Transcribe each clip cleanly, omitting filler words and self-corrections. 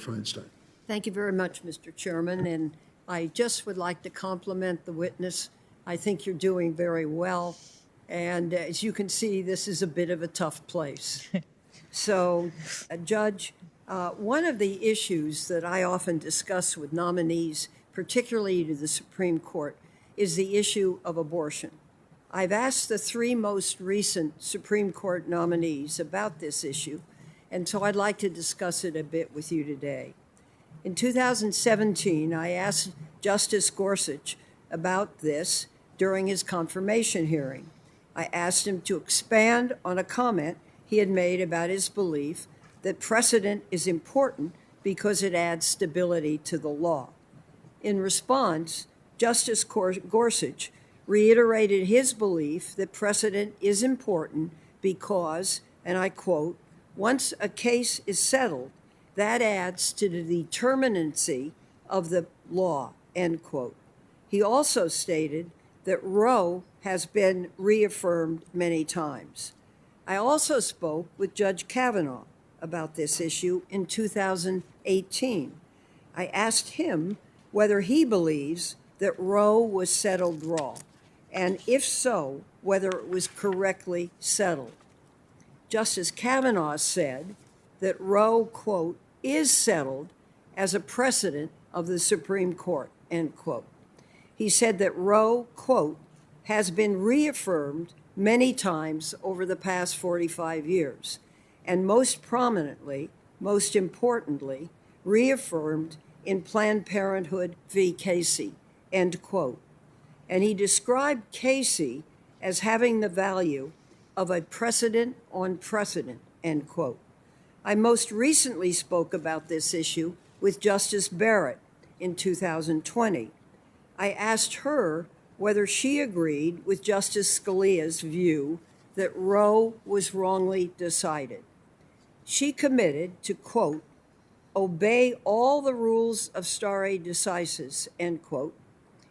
Feinstein. Thank you very much, Mr. Chairman, and I just would like to compliment the witness. I think you're doing very well, and as you can see, this is a bit of a tough place. So, Judge, one of the issues that I often discuss with nominees, particularly to the Supreme Court, is the issue of abortion. I've asked the three most recent Supreme Court nominees about this issue, and so I'd like to discuss it a bit with you today. In 2017, I asked Justice Gorsuch about this during his confirmation hearing. I asked him to expand on a comment he had made about his belief that precedent is important because it adds stability to the law. In response, Justice Gorsuch reiterated his belief that precedent is important because, and I quote, once a case is settled, that adds to the determinacy of the law, end quote. He also stated that Roe has been reaffirmed many times. I also spoke with Judge Kavanaugh about this issue in 2018. I asked him whether he believes that Roe was settled wrong, and if so, whether it was correctly settled. Justice Kavanaugh said that Roe, quote, is settled as a precedent of the Supreme Court, end quote. He said that Roe, quote, has been reaffirmed many times over the past 45 years, and most prominently, most importantly, reaffirmed in Planned Parenthood v. Casey, end quote. And he described Casey as having the value of a precedent on precedent, end quote. I most recently spoke about this issue with Justice Barrett in 2020. I asked her whether she agreed with Justice Scalia's view that Roe was wrongly decided. She committed to, quote, obey all the rules of stare decisis, end quote,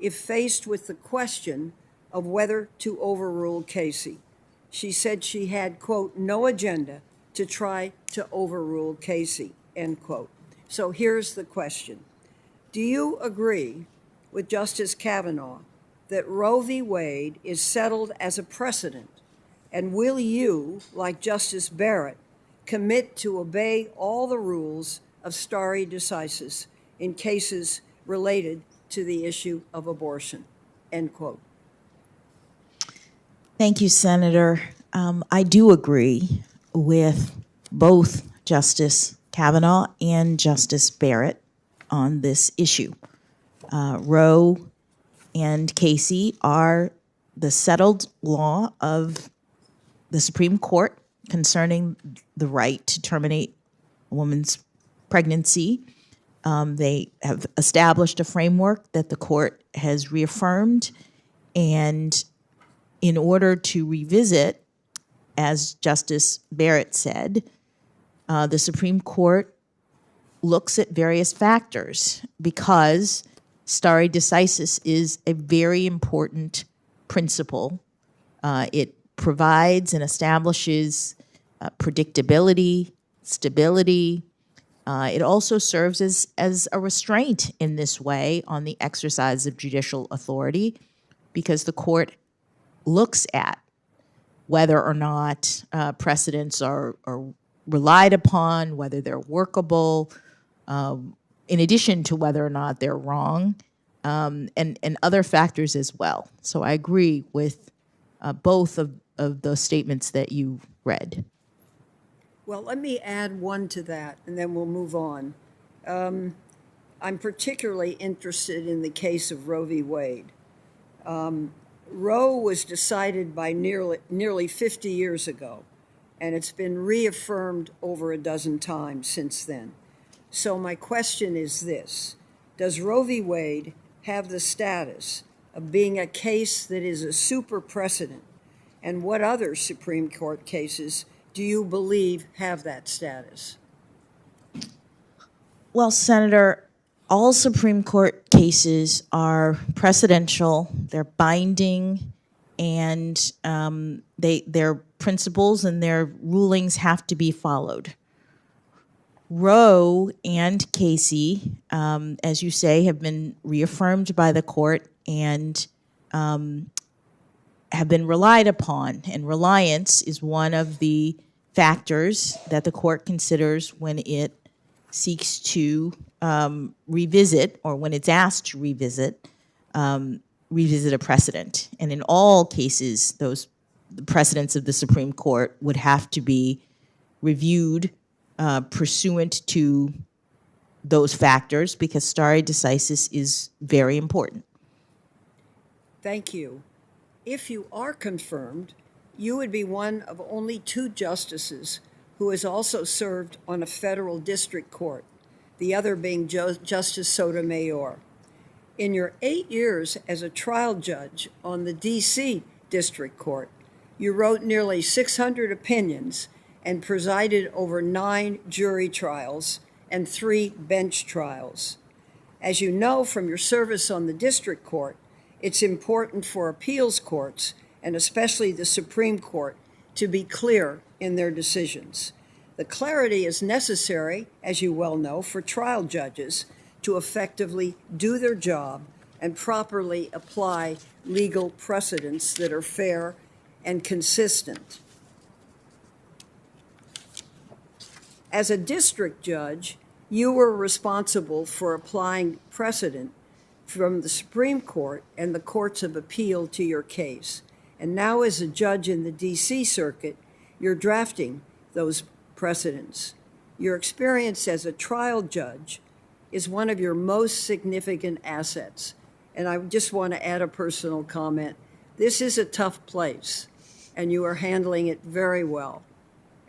if faced with the question of whether to overrule Casey. She said she had, quote, no agenda to try to overrule Casey, end quote. So here's the question. Do you agree with Justice Kavanaugh that Roe v. Wade is settled as a precedent? And will you, like Justice Barrett, commit to obey all the rules of stare decisis in cases related to the issue of abortion, end quote? Thank you, Senator. I do agree with both Justice Kavanaugh and Justice Barrett on this issue. Roe and Casey are the settled law of the Supreme Court concerning the right to terminate a woman's pregnancy. They have established a framework that the court has reaffirmed, and in order to revisit, as Justice Barrett said, the Supreme Court looks at various factors because stare decisis is a very important principle. It provides and establishes predictability, stability. It also serves as a restraint in this way on the exercise of judicial authority because the court looks at whether or not precedents are relied upon, whether they're workable, in addition to whether or not they're wrong, and other factors as well. So I agree with both of those statements that you read. Well, let me add one to that, and then we'll move on. I'm particularly interested in the case of Roe v. Wade. Roe was decided by nearly 50 years ago, and it's been reaffirmed over a dozen times since then. So my question is this: does Roe v. Wade have the status of being a case that is a super precedent? And what other Supreme Court cases do you believe have that status? Well, Senator, all Supreme Court cases are precedential, they're binding, and their principles and their rulings have to be followed. Roe and Casey, as you say, have been reaffirmed by the court and have been relied upon. And reliance is one of the factors that the court considers when it seeks to revisit, or when it's asked to revisit a precedent. And in all cases, the precedents of the Supreme Court would have to be reviewed pursuant to those factors, because stare decisis is very important. Thank you. If you are confirmed, you would be one of only 2 justices who has also served on a federal district court, the other being Justice Sotomayor. In your 8 years as a trial judge on the D.C. District Court, you wrote nearly 600 opinions and presided over 9 jury trials and 3 bench trials. As you know from your service on the district court, it's important for appeals courts, and especially the Supreme Court, to be clear in their decisions. The clarity is necessary, as you well know, for trial judges to effectively do their job and properly apply legal precedents that are fair and consistent. As a district judge, you were responsible for applying precedent from the Supreme Court and the courts of appeal to your case. And now as a judge in the D.C. Circuit, you're drafting those precedents. Your experience as a trial judge is one of your most significant assets. And I just want to add a personal comment. This is a tough place, and you are handling it very well.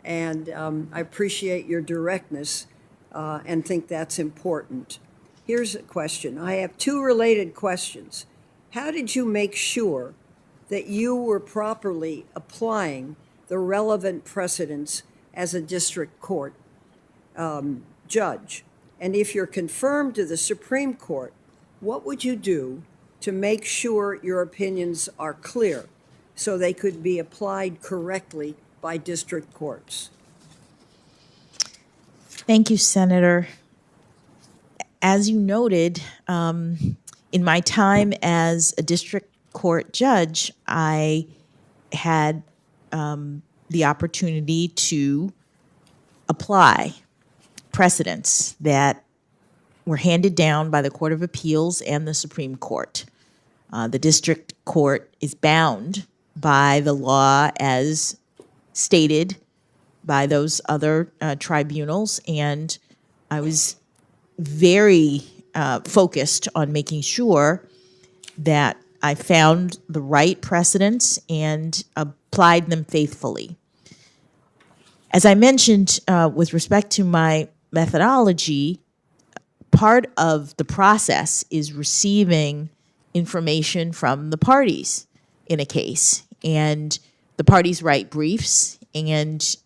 And I appreciate your directness and think that's important. Here's a question. I have 2 related questions. How did you make sure that you were properly applying the relevant precedents as a district court judge? And if you're confirmed to the Supreme Court, what would you do to make sure your opinions are clear so they could be applied correctly by district courts? Thank you, Senator. As you noted, in my time as a district court judge, I had the opportunity to apply precedents that were handed down by the Court of Appeals and the Supreme Court. The district court is bound by the law as stated by those other tribunals, and I was very focused on making sure that I found the right precedents and applied them faithfully. As I mentioned, with respect to my methodology, part of the process is receiving information from the parties in a case. And the parties write briefs, and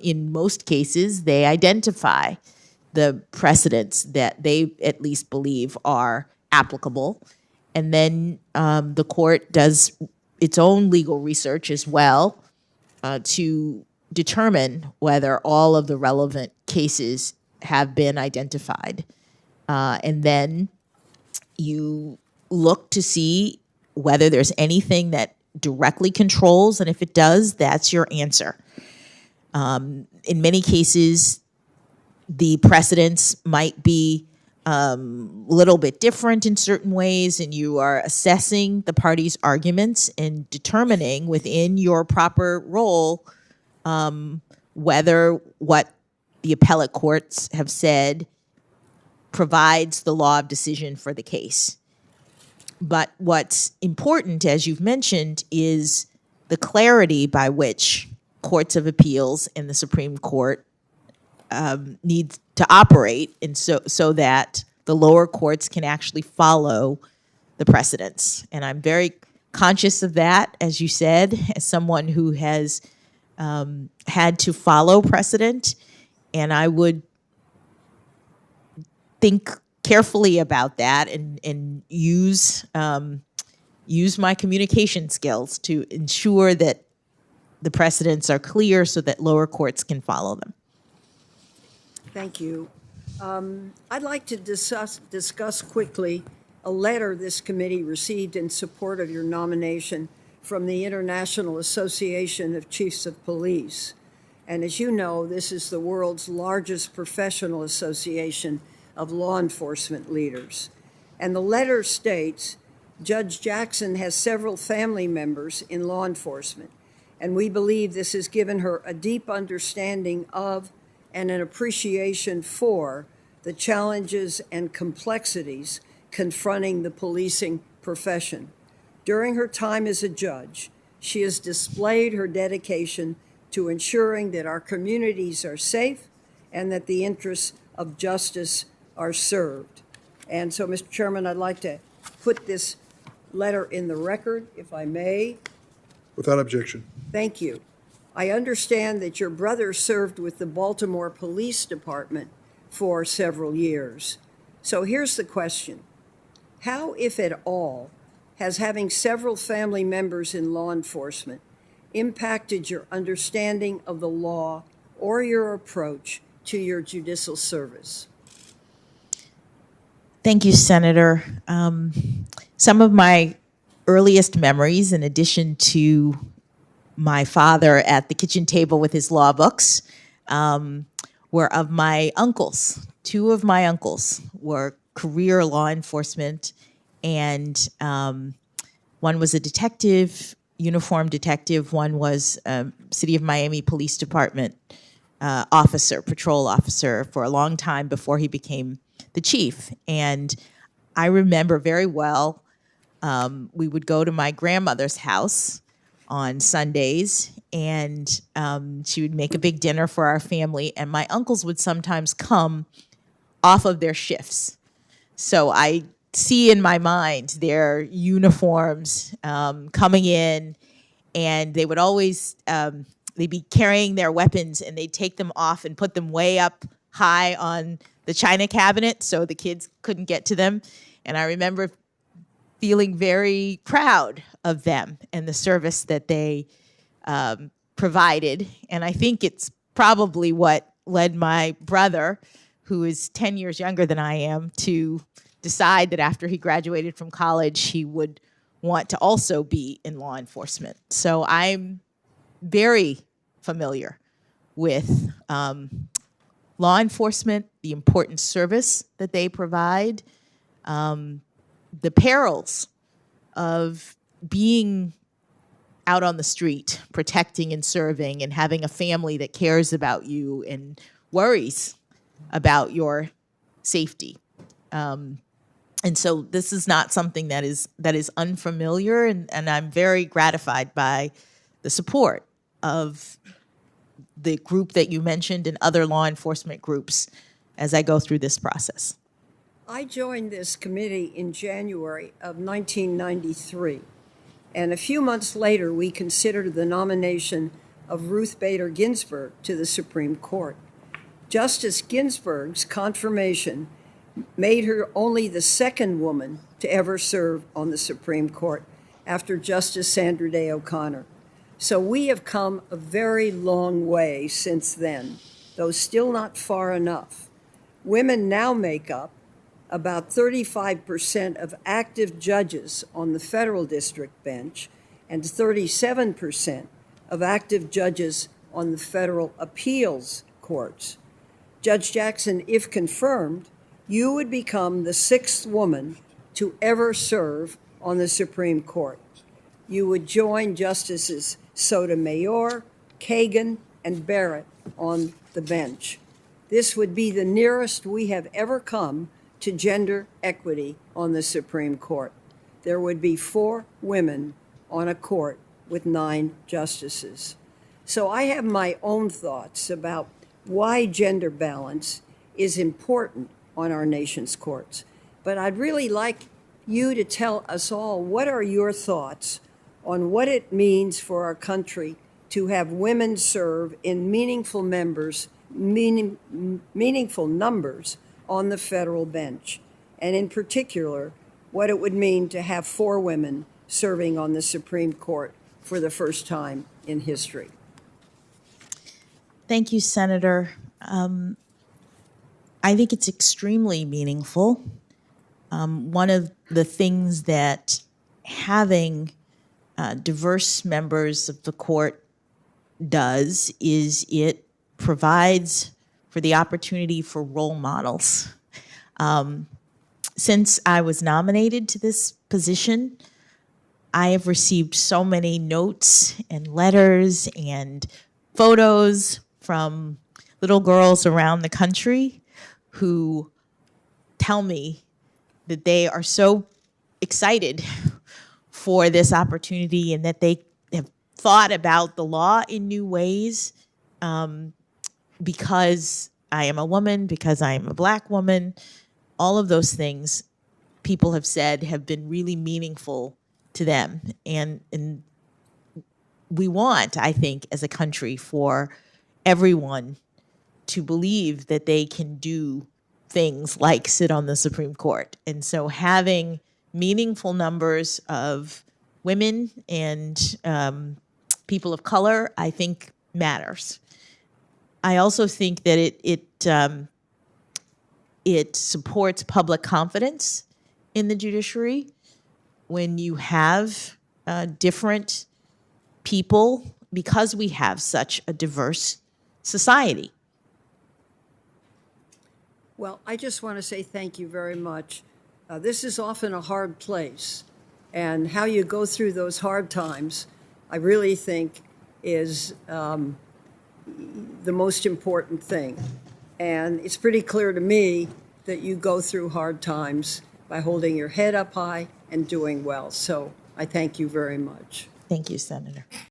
in most cases, they identify the precedents that they at least believe are applicable. And then the court does its own legal research as well to determine whether all of the relevant cases have been identified. And then you look to see whether there's anything that directly controls, and if it does, that's your answer. In many cases, the precedents might be a little bit different in certain ways, and you are assessing the parties' arguments and determining within your proper role whether what the appellate courts have said provides the law of decision for the case. But what's important, as you've mentioned, is the clarity by which courts of appeals and the Supreme Court need to operate, and so that the lower courts can actually follow the precedents. And I'm very conscious of that, as you said, as someone who has had to follow precedent, and I would think carefully about that and use my communication skills to ensure that the precedents are clear so that lower courts can follow them. Thank you. I'd like to discuss quickly a letter this committee received in support of your nomination from the International Association of Chiefs of Police. And as you know, this is the world's largest professional association of law enforcement leaders. And the letter states, Judge Jackson has several family members in law enforcement, and we believe this has given her a deep understanding of and an appreciation for the challenges and complexities confronting the policing profession. During her time as a judge, she has displayed her dedication to ensuring that our communities are safe and that the interests of justice are served. And so, Mr. Chairman, I'd like to put this letter in the record, if I may. Without objection. Thank you. I understand that your brother served with the Baltimore Police Department for several years. So here's the question. How, if at all, has having several family members in law enforcement impacted your understanding of the law or your approach to your judicial service? Thank you, Senator. Some of my earliest memories, in addition to my father at the kitchen table with his law books, were of my uncles. Two of my uncles were career law enforcement, and one was a detective, uniformed detective. One was City of Miami Police Department officer, patrol officer for a long time before he became the chief. And I remember very well, we would go to my grandmother's house on Sundays, and she would make a big dinner for our family, and my uncles would sometimes come off of their shifts. So I see in my mind their uniforms coming in, and they would always, they'd be carrying their weapons, and they'd take them off and put them way up high on the china cabinet so the kids couldn't get to them. And I remember feeling very proud of them and the service that they provided. And I think it's probably what led my brother, who is 10 years younger than I am, to decide that after he graduated from college, he would want to also be in law enforcement. So I'm very familiar with law enforcement, the important service that they provide, the perils of being out on the street, protecting and serving, and having a family that cares about you and worries about your safety. And so this is not something that is unfamiliar, and I'm very gratified by the support of the group that you mentioned and other law enforcement groups as I go through this process. I joined this committee in January of 1993, and a few months later, we considered the nomination of Ruth Bader Ginsburg to the Supreme Court. Justice Ginsburg's confirmation made her only the second woman to ever serve on the Supreme Court after Justice Sandra Day O'Connor. So we have come a very long way since then, though still not far enough. Women now make up about 35% of active judges on the federal district bench and 37% of active judges on the federal appeals courts. Judge Jackson, if confirmed, you would become the sixth woman to ever serve on the Supreme Court. You would join Justices Sotomayor, Kagan, and Barrett on the bench. This would be the nearest we have ever come to gender equity on the Supreme Court. There would be 4 women on a court with 9 justices. So I have my own thoughts about why gender balance is important on our nation's courts. But I'd really like you to tell us all, what are your thoughts on what it means for our country to have women serve in meaningful numbers on the federal bench, and in particular, what it would mean to have 4 women serving on the Supreme Court for the first time in history. Thank you, Senator. I think it's extremely meaningful. One of the things that having diverse members of the court does is it provides for the opportunity for role models. Since I was nominated to this position, I have received so many notes and letters and photos from little girls around the country who tell me that they are so excited for this opportunity and that they have thought about the law in new ways because I am a woman, because I am a Black woman. All of those things people have said have been really meaningful to them. And we want, I think, as a country, for everyone to believe that they can do things like sit on the Supreme Court. And so having meaningful numbers of women and people of color, I think, matters. I also think that it supports public confidence in the judiciary when you have different people, because we have such a diverse society. Well, I just want to say thank you very much. This is often a hard place, and how you go through those hard times, I really think, is the most important thing. And it's pretty clear to me that you go through hard times by holding your head up high and doing well. So I thank you very much. Thank you, Senator.